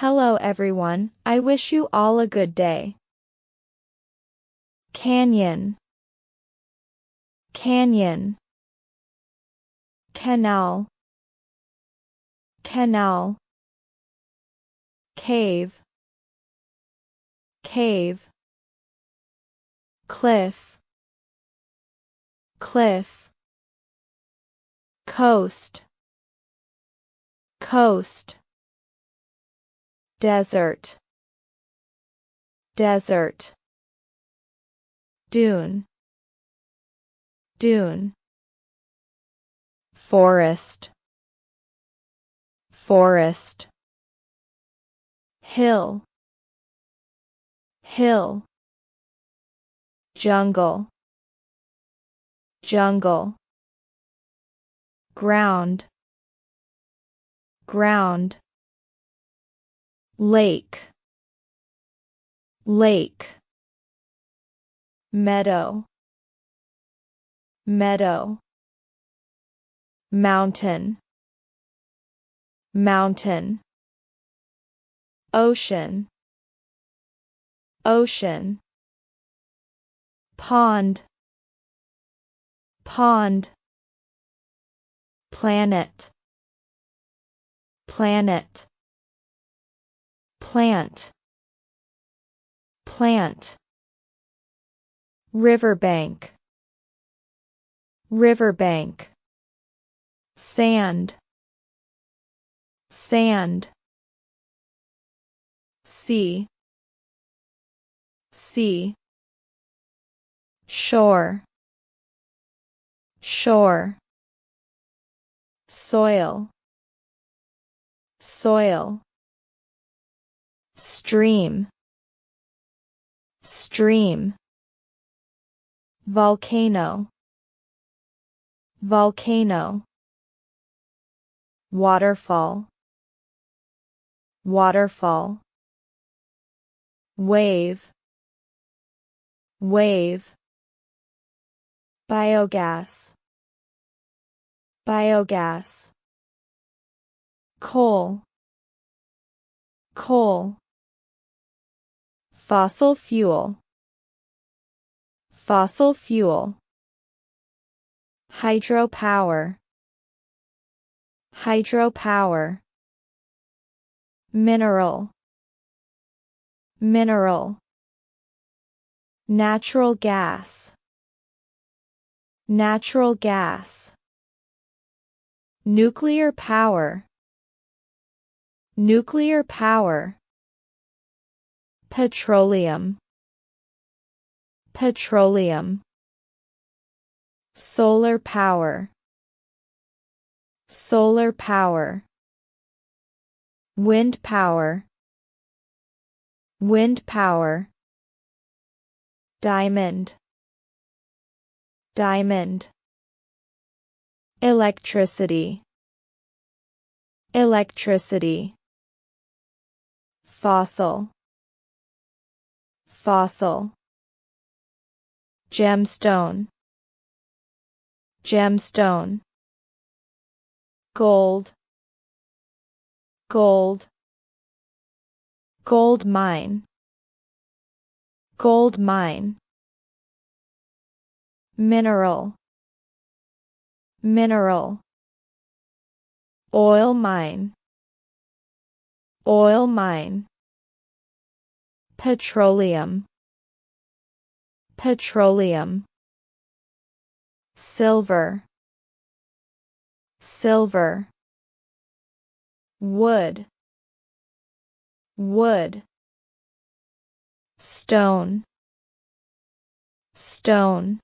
Hello everyone, I wish you all a good day. Canyon, canyon. Canal, canal. Cave, cave. Cliff, cliff. Coast, coast. Desert, desert. Dune, dune. Forest, forest. Hill, hill. Jungle, jungle. Ground, ground. Lake, lake. Meadow, meadow. Mountain, mountain. Ocean, ocean. Pond, pond. Planet, planet. Plant, plant. Riverbank, riverbank. Sand, sand. Sea, sea. Shore, shore. Soil, soil. Stream, stream. Volcano, volcano. Waterfall, waterfall. Wave, wave. Biogas, biogas. Coal, coal. Fossil fuel, fossil fuel. Hydropower, hydropower. Mineral, mineral. Natural gas, natural gas. Nuclear power, nuclear power. Petroleum, petroleum. Solar power, solar power. Wind power, wind power. Diamond, diamond. Electricity, electricity. Fossil, fossil. Gemstone, gemstone. Gold, gold. Gold mine, gold mine. Mineral, mineral. Oil mine, oil mine. Petroleum, petroleum. Silver, silver. Wood, wood. Stone, stone.